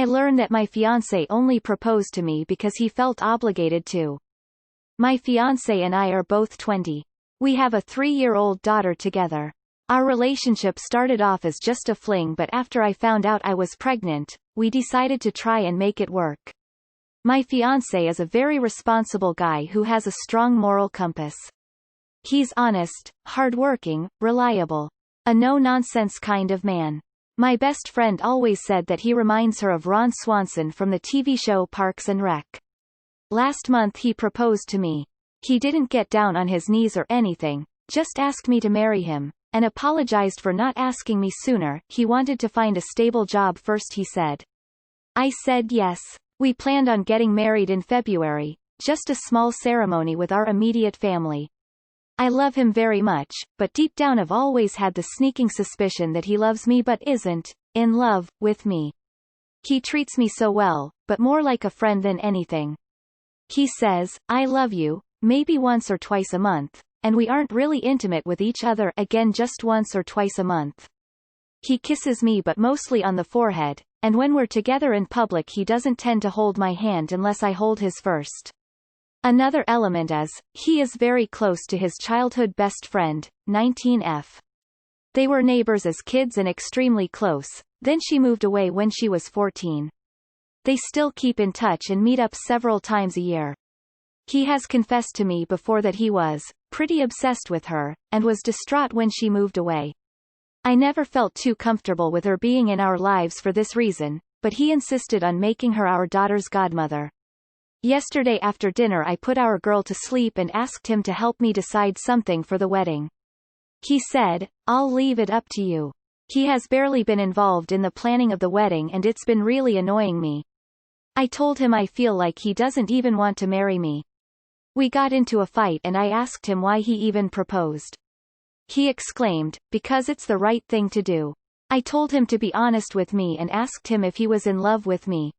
I learn that my fiancé only proposed to me because he felt obligated to. My fiancé and I are both 20. We have a 3-year-old daughter together. Our relationship started off as just a fling, but after I found out I was pregnant, we decided to try and make it work. My fiancé is a very responsible guy who has a strong moral compass. He's honest, hardworking, reliable. A no-nonsense kind of man. My best friend always said that he reminds her of Ron Swanson from the TV show Parks and Rec. Last month he proposed to me. He didn't get down on his knees or anything, just asked me to marry him, and apologized for not asking me sooner. He wanted to find a stable job first, he said. I said yes. We planned on getting married in February, just a small ceremony with our immediate family. I love him very much, but deep down I've always had the sneaking suspicion that he loves me but isn't in love with me. He treats me so well, but more like a friend than anything. He says, I love you, maybe once or twice a month, and we aren't really intimate with each other, again just once or twice a month. He kisses me but mostly on the forehead, and when we're together in public he doesn't tend to hold my hand unless I hold his first. Another element is, he is very close to his childhood best friend, 19F. They were neighbors as kids and extremely close, then she moved away when she was 14. They still keep in touch and meet up several times a year. He has confessed to me before that he was pretty obsessed with her, and was distraught when she moved away. I never felt too comfortable with her being in our lives for this reason, but he insisted on making her our daughter's godmother. Yesterday after dinner I put our girl to sleep and asked him to help me decide something for the wedding. He said, I'll leave it up to you. He has barely been involved in the planning of the wedding and it's been really annoying me. I told him I feel like he doesn't even want to marry me. We got into a fight and I asked him why he even proposed. He exclaimed, because it's the right thing to do. I told him to be honest with me and asked him if he was in love with me.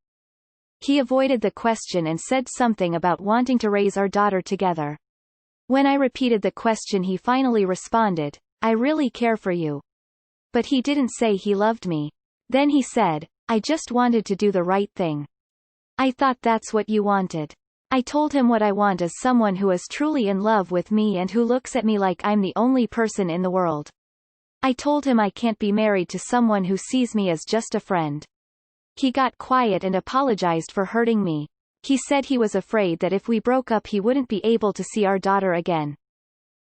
He avoided the question and said something about wanting to raise our daughter together. When I repeated the question he finally responded, I really care for you. But he didn't say he loved me. Then he said, I just wanted to do the right thing. I thought that's what you wanted. I told him what I want is someone who is truly in love with me and who looks at me like I'm the only person in the world. I told him I can't be married to someone who sees me as just a friend. He got quiet and apologized for hurting me. He said he was afraid that if we broke up he wouldn't be able to see our daughter again.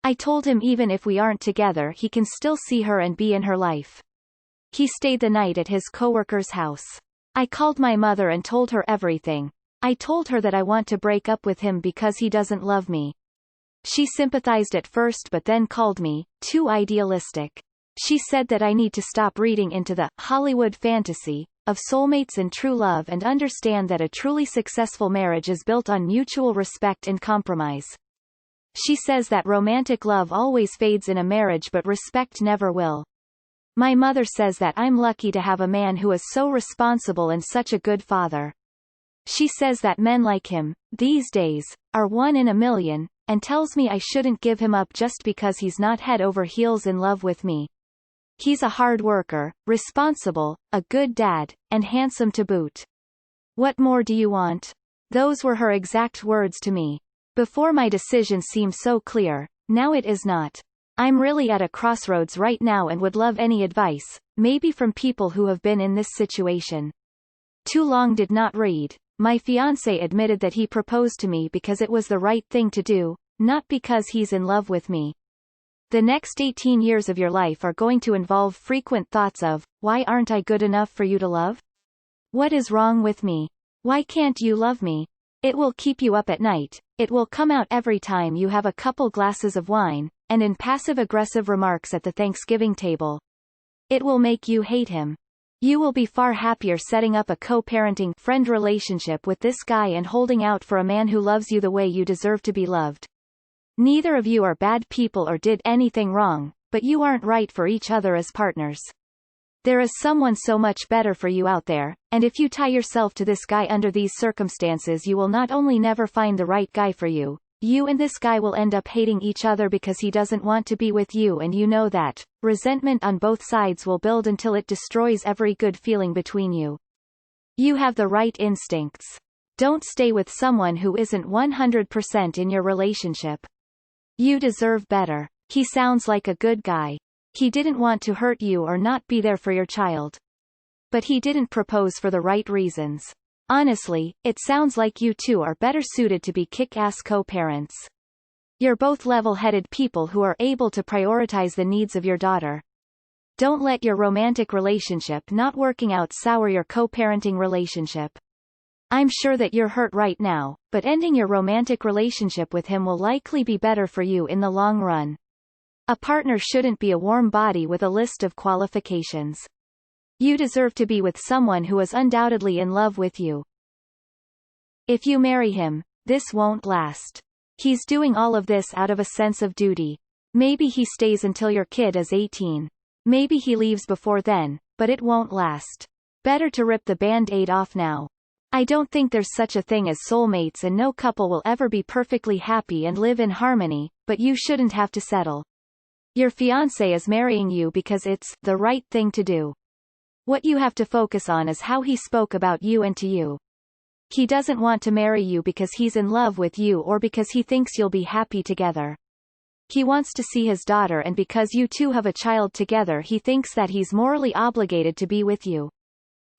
I told him even if we aren't together he can still see her and be in her life. He stayed the night at his coworker's house. I called my mother and told her everything. I told her that I want to break up with him because he doesn't love me. She sympathized at first but then called me too idealistic. She said that I need to stop reading into the Hollywood fantasy of soulmates and true love and understand that a truly successful marriage is built on mutual respect and compromise. She says that romantic love always fades in a marriage but respect never will. My mother says that I'm lucky to have a man who is so responsible and such a good father. She says that men like him, these days, are 1 in a million, and tells me I shouldn't give him up just because he's not head over heels in love with me. He's a hard worker, responsible, a good dad, and handsome to boot. What more do you want? Those were her exact words to me. Before my decision seemed so clear, now it is not. I'm really at a crossroads right now and would love any advice, maybe from people who have been in this situation. Too long did not read. My fiancé admitted that he proposed to me because it was the right thing to do, not because he's in love with me. The next 18 years of your life are going to involve frequent thoughts of, why aren't I good enough for you to love? What is wrong with me? Why can't you love me? It will keep you up at night, it will come out every time you have a couple glasses of wine, and in passive-aggressive remarks at the Thanksgiving table. It will make you hate him. You will be far happier setting up a co-parenting friend relationship with this guy and holding out for a man who loves you the way you deserve to be loved. Neither of you are bad people or did anything wrong, but you aren't right for each other as partners. There is someone so much better for you out there, and if you tie yourself to this guy under these circumstances you will not only never find the right guy for you, you and this guy will end up hating each other because he doesn't want to be with you and you know that. Resentment on both sides will build until it destroys every good feeling between you. You have the right instincts. Don't stay with someone who isn't 100% in your relationship. You deserve better. He sounds like a good guy. He didn't want to hurt you or not be there for your child. But he didn't propose for the right reasons. Honestly, it sounds like you two are better suited to be kick-ass co-parents. You're both level-headed people who are able to prioritize the needs of your daughter. Don't let your romantic relationship not working out sour your co-parenting relationship. I'm sure that you're hurt right now, but ending your romantic relationship with him will likely be better for you in the long run. A partner shouldn't be a warm body with a list of qualifications. You deserve to be with someone who is undoubtedly in love with you. If you marry him, this won't last. He's doing all of this out of a sense of duty. Maybe he stays until your kid is 18. Maybe he leaves before then, but it won't last. Better to rip the band-aid off now. I don't think there's such a thing as soulmates, and no couple will ever be perfectly happy and live in harmony, but you shouldn't have to settle. Your fiancé is marrying you because it's the right thing to do. What you have to focus on is how he spoke about you and to you. He doesn't want to marry you because he's in love with you or because he thinks you'll be happy together. He wants to see his daughter, and because you two have a child together he thinks that he's morally obligated to be with you.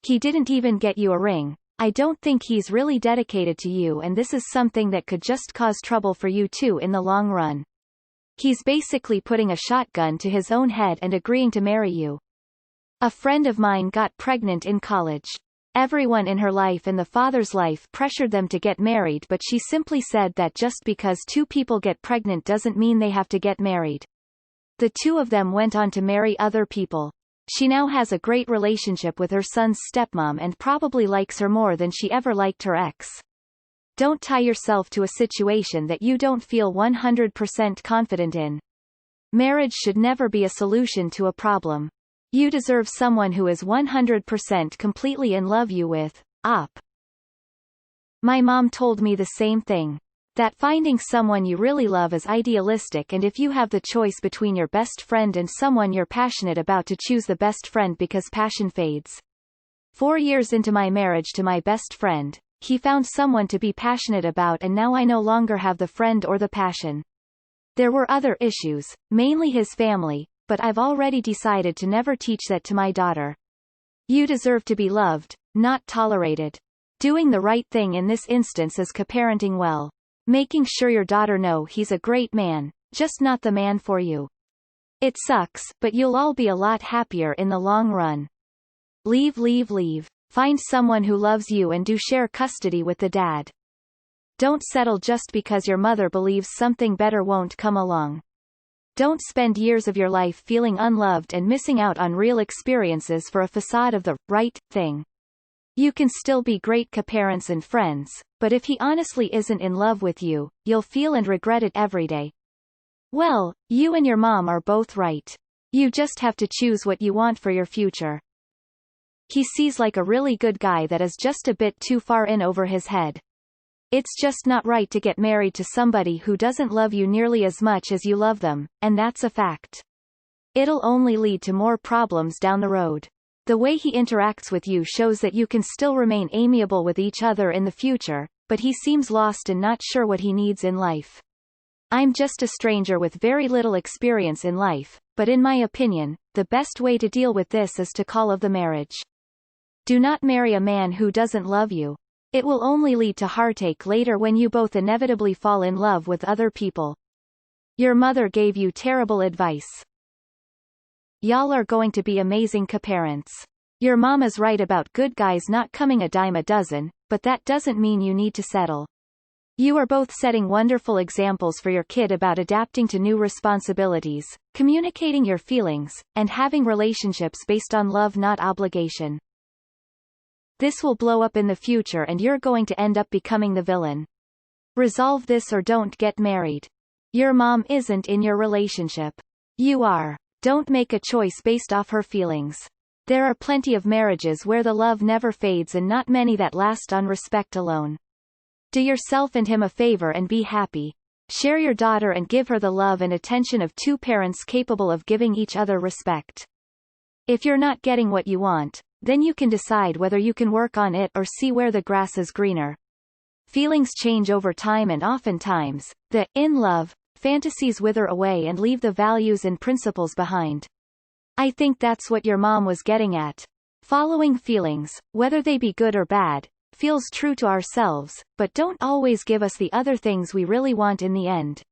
He didn't even get you a ring. I don't think he's really dedicated to you, and this is something that could just cause trouble for you two in the long run. He's basically putting a shotgun to his own head and agreeing to marry you. A friend of mine got pregnant in college. Everyone in her life and the father's life pressured them to get married, but she simply said that just because two people get pregnant doesn't mean they have to get married. The two of them went on to marry other people. She now has a great relationship with her son's stepmom and probably likes her more than she ever liked her ex. Don't tie yourself to a situation that you don't feel 100% confident in. Marriage should never be a solution to a problem. You deserve someone who is 100% completely in love with you. My mom told me the same thing. That finding someone you really love is idealistic, and if you have the choice between your best friend and someone you're passionate about, to choose the best friend because passion fades. 4 years into my marriage to my best friend, he found someone to be passionate about, and now I no longer have the friend or the passion. There were other issues, mainly his family, but I've already decided to never teach that to my daughter. You deserve to be loved, not tolerated. Doing the right thing in this instance is coparenting well. Making sure your daughter know he's a great man, just not the man for you. It sucks, but you'll all be a lot happier in the long run. Leave. Find someone who loves you and do share custody with the dad. Don't settle just because your mother believes something better won't come along. Don't spend years of your life feeling unloved and missing out on real experiences for a facade of the right thing. You can still be great co-parents and friends, but if he honestly isn't in love with you, you'll feel and regret it every day. Well, you and your mom are both right. You just have to choose what you want for your future. He seems like a really good guy that is just a bit too far in over his head. It's just not right to get married to somebody who doesn't love you nearly as much as you love them, and that's a fact. It'll only lead to more problems down the road. The way he interacts with you shows that you can still remain amiable with each other in the future, but he seems lost and not sure what he needs in life. I'm just a stranger with very little experience in life, but in my opinion, the best way to deal with this is to call off the marriage. Do not marry a man who doesn't love you. It will only lead to heartache later when you both inevitably fall in love with other people. Your mother gave you terrible advice. Y'all are going to be amazing co-parents. Your mom is right about good guys not coming a dime a dozen, but that doesn't mean you need to settle. You are both setting wonderful examples for your kid about adapting to new responsibilities, communicating your feelings, and having relationships based on love, not obligation. This will blow up in the future and you're going to end up becoming the villain. Resolve this or don't get married. Your mom isn't in your relationship. You are. Don't make a choice based off her feelings. There are plenty of marriages where the love never fades and not many that last on respect alone. Do yourself and him a favor and be happy. Share your daughter and give her the love and attention of two parents capable of giving each other respect. If you're not getting what you want, then you can decide whether you can work on it or see where the grass is greener. Feelings change over time, and oftentimes, the in love fantasies wither away and leave the values and principles behind. I think that's what your mom was getting at. Following feelings, whether they be good or bad, feels true to ourselves, but don't always give us the other things we really want in the end.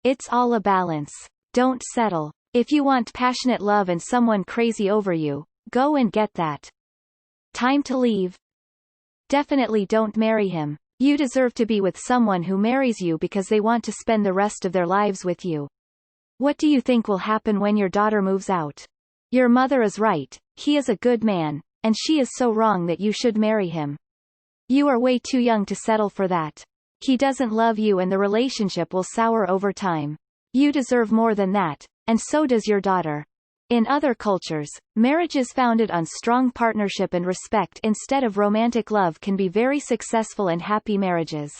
It's all a balance. Don't settle. If you want passionate love and someone crazy over you, go and get that. Time to leave? Definitely don't marry him. You deserve to be with someone who marries you because they want to spend the rest of their lives with you. What do you think will happen when your daughter moves out? Your mother is right, he is a good man, and she is so wrong that you should marry him. You are way too young to settle for that. He doesn't love you and the relationship will sour over time. You deserve more than that, and so does your daughter. In other cultures, marriages founded on strong partnership and respect instead of romantic love can be very successful and happy marriages.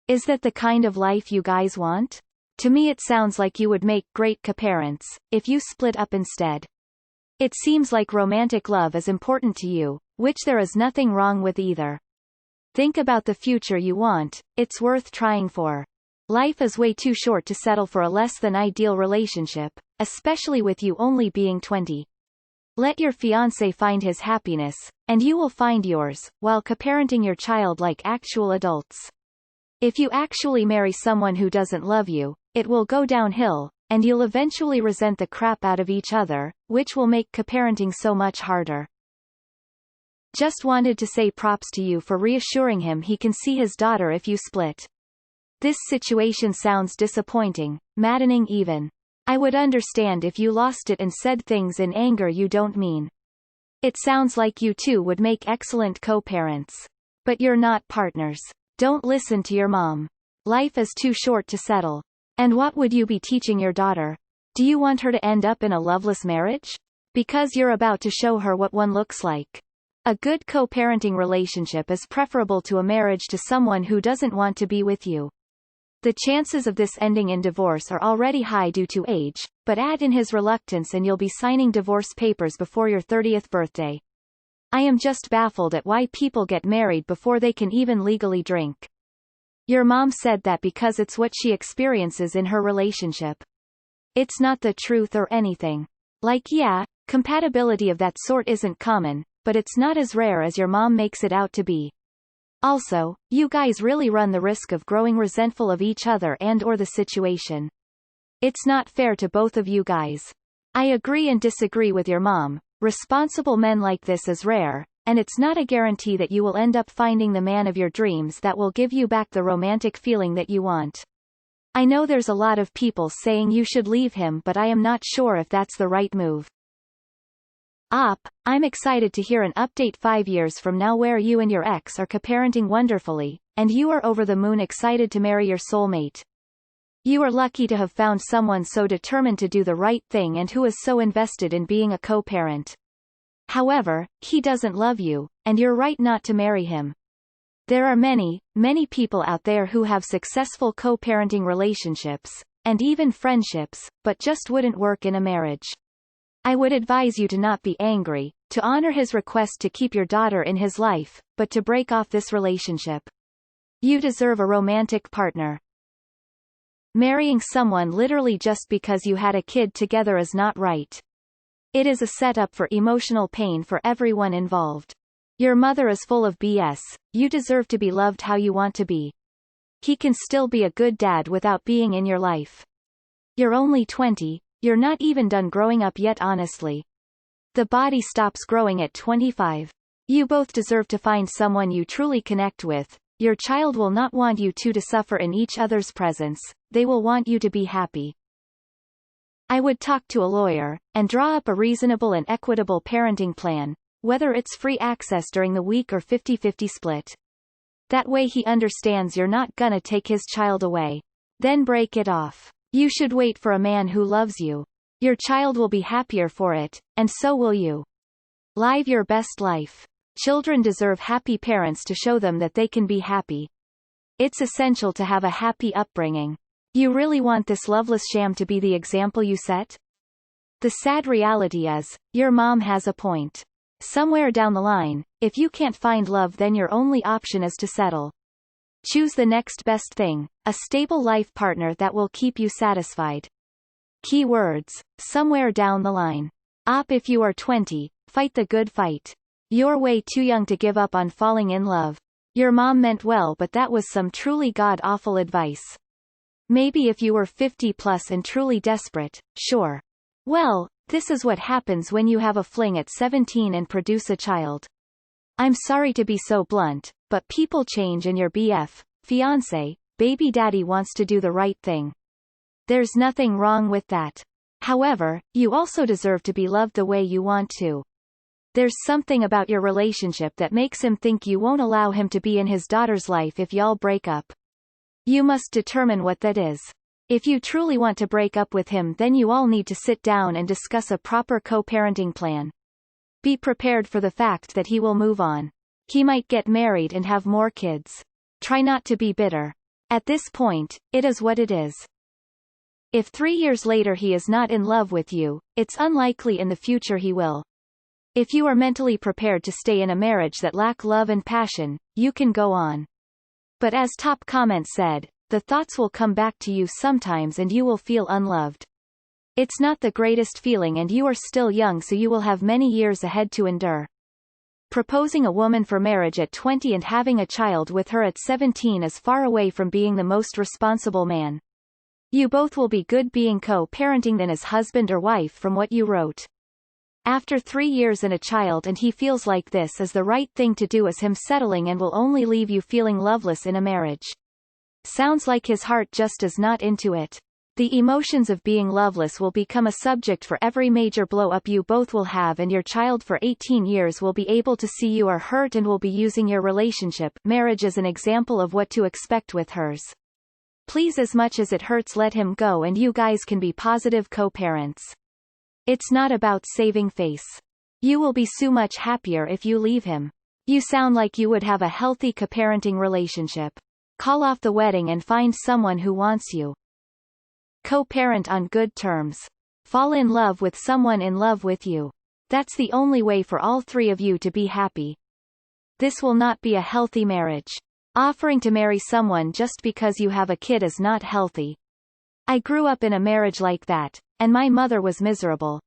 Is that the kind of life you guys want? To me it sounds like you would make great co-parents, if you split up instead. It seems like romantic love is important to you, which there is nothing wrong with either. Think about the future you want, it's worth trying for. Life is way too short to settle for a less than ideal relationship, especially with you only being 20. Let your fiancé find his happiness, and you will find yours, while co-parenting your child like actual adults. If you actually marry someone who doesn't love you, it will go downhill, and you'll eventually resent the crap out of each other, which will make co-parenting so much harder. Just wanted to say props to you for reassuring him he can see his daughter if you split. This situation sounds disappointing, maddening even. I would understand if you lost it and said things in anger you don't mean. It sounds like you two would make excellent co-parents. But you're not partners. Don't listen to your mom. Life is too short to settle. And what would you be teaching your daughter? Do you want her to end up in a loveless marriage? Because you're about to show her what one looks like. A good co-parenting relationship is preferable to a marriage to someone who doesn't want to be with you. The chances of this ending in divorce are already high due to age, but add in his reluctance and you'll be signing divorce papers before your 30th birthday. I am just baffled at why people get married before they can even legally drink. Your mom said that because it's what she experiences in her relationship. It's not the truth or anything. Like yeah, compatibility of that sort isn't common, but it's not as rare as your mom makes it out to be. Also, you guys really run the risk of growing resentful of each other and/or the situation. It's not fair to both of you guys. I agree and disagree with your mom. Responsible men like this is rare, and it's not a guarantee that you will end up finding the man of your dreams that will give you back the romantic feeling that you want. I know there's a lot of people saying you should leave him, but I am not sure if that's the right move. I'm excited to hear an update 5 years from now where you and your ex are co-parenting wonderfully, and you are over the moon excited to marry your soulmate. You are lucky to have found someone so determined to do the right thing and who is so invested in being a co-parent. However, he doesn't love you, and you're right not to marry him. There are many, many people out there who have successful co-parenting relationships, and even friendships, but just wouldn't work in a marriage. I would advise you to not be angry, to honor his request to keep your daughter in his life, but to break off this relationship. You deserve a romantic partner. Marrying someone literally just because you had a kid together is not right. It is a setup for emotional pain for everyone involved. Your mother is full of BS, you deserve to be loved how you want to be. He can still be a good dad without being in your life. You're only 20, you're not even done growing up yet honestly. The body stops growing at 25. You both deserve to find someone you truly connect with. Your child will not want you two to suffer in each other's presence, they will want you to be happy. I would talk to a lawyer, and draw up a reasonable and equitable parenting plan, whether it's free access during the week or 50-50 split. That way he understands you're not gonna take his child away. Then break it off. You should wait for a man who loves you. Your child will be happier for it, and so will you. Live your best life. Children deserve happy parents to show them that they can be happy. It's essential to have a happy upbringing. You really want this loveless sham to be the example you set? The sad reality is, your mom has a point. Somewhere down the line, if you can't find love, then your only option is to settle. Choose the next best thing, a stable life partner that will keep you satisfied. Key words: somewhere down the line. If you are 20, fight the good fight. You're way too young to give up on falling in love. Your mom meant well, but that was some truly god-awful advice. Maybe if you were 50 plus and truly desperate, sure. Well, this is what happens when you have a fling at 17 and produce a child. I'm sorry to be so blunt, but people change and your BF, fiancé, baby daddy wants to do the right thing. There's nothing wrong with that. However, you also deserve to be loved the way you want to. There's something about your relationship that makes him think you won't allow him to be in his daughter's life if y'all break up. You must determine what that is. If you truly want to break up with him, then you all need to sit down and discuss a proper co-parenting plan. Be prepared for the fact that he will move on. He might get married and have more kids. Try not to be bitter. At this point, it is what it is. If 3 years later he is not in love with you, it's unlikely in the future he will. If you are mentally prepared to stay in a marriage that lacks love and passion, you can go on. But as top comment said, the thoughts will come back to you sometimes and you will feel unloved. It's not the greatest feeling and you are still young, so you will have many years ahead to endure. Proposing a woman for marriage at 20 and having a child with her at 17 is far away from being the most responsible man. You both will be good being co-parenting than as husband or wife from what you wrote. After 3 years and a child and he feels like this is the right thing to do as him settling and will only leave you feeling loveless in a marriage. Sounds like his heart just is not into it. The emotions of being loveless will become a subject for every major blow-up you both will have, and your child for 18 years will be able to see you are hurt and will be using your relationship, marriage, as an example of what to expect with hers. Please, as much as it hurts, let him go and you guys can be positive co-parents. It's not about saving face. You will be so much happier if you leave him. You sound like you would have a healthy co-parenting relationship. Call off the wedding and find someone who wants you. Co-parent on good terms. Fall in love with someone in love with you. That's the only way for all three of you to be happy. This will not be a healthy marriage. Offering to marry someone just because you have a kid is not healthy. I grew up in a marriage like that, and my mother was miserable.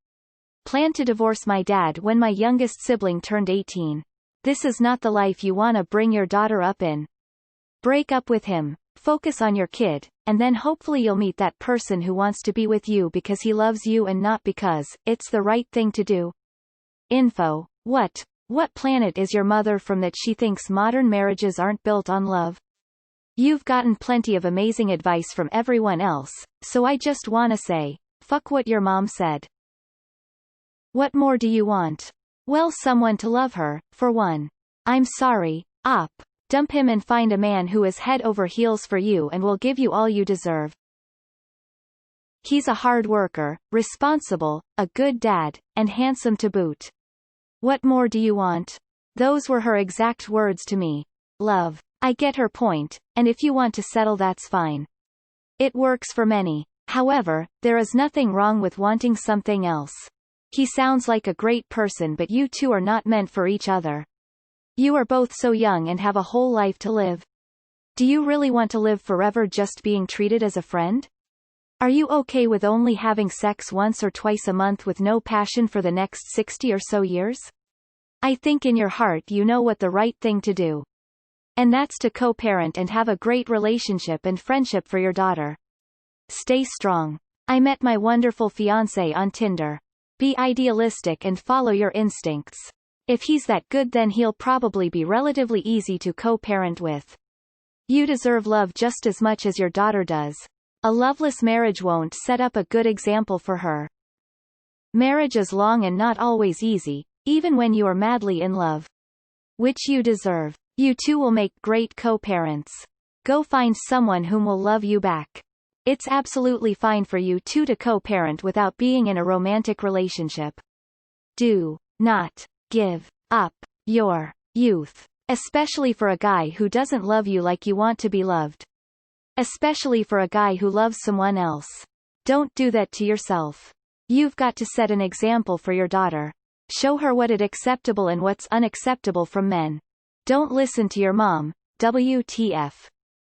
Planned to divorce my dad when my youngest sibling turned 18. This is not the life you want to bring your daughter up in. Break up with him, focus on your kid, and then hopefully you'll meet that person who wants to be with you because he loves you and not because it's the right thing to do. Info: What planet is your mother from that she thinks modern marriages aren't built on love? You've gotten plenty of amazing advice from everyone else, so I just wanna say, fuck what your mom said. What more do you want? Well, someone to love her, for one. I'm sorry, op. Dump him and find a man who is head over heels for you and will give you all you deserve. He's a hard worker, responsible, a good dad, and handsome to boot. What more do you want? Those were her exact words to me. Love. I get her point, and if you want to settle, that's fine. It works for many. However, there is nothing wrong with wanting something else. He sounds like a great person, but you two are not meant for each other. You are both so young and have a whole life to live. Do you really want to live forever just being treated as a friend? Are you okay with only having sex once or twice a month with no passion for the next 60 or so years? I think in your heart you know what the right thing to do. And that's to co-parent and have a great relationship and friendship for your daughter. Stay strong. I met my wonderful fiancé on Tinder. Be idealistic and follow your instincts. If he's that good, then he'll probably be relatively easy to co-parent with. You deserve love just as much as your daughter does. A loveless marriage won't set up a good example for her. Marriage is long and not always easy, even when you are madly in love. Which you deserve. You two will make great co-parents. Go find someone whom will love you back. It's absolutely fine for you two to co-parent without being in a romantic relationship. Do not give up your youth, especially for a guy who doesn't love you like you want to be loved. Especially for a guy who loves someone else. Don't do that to yourself. You've got to set an example for your daughter. Show her what is acceptable and what's unacceptable from men. Don't listen to your mom. WTF.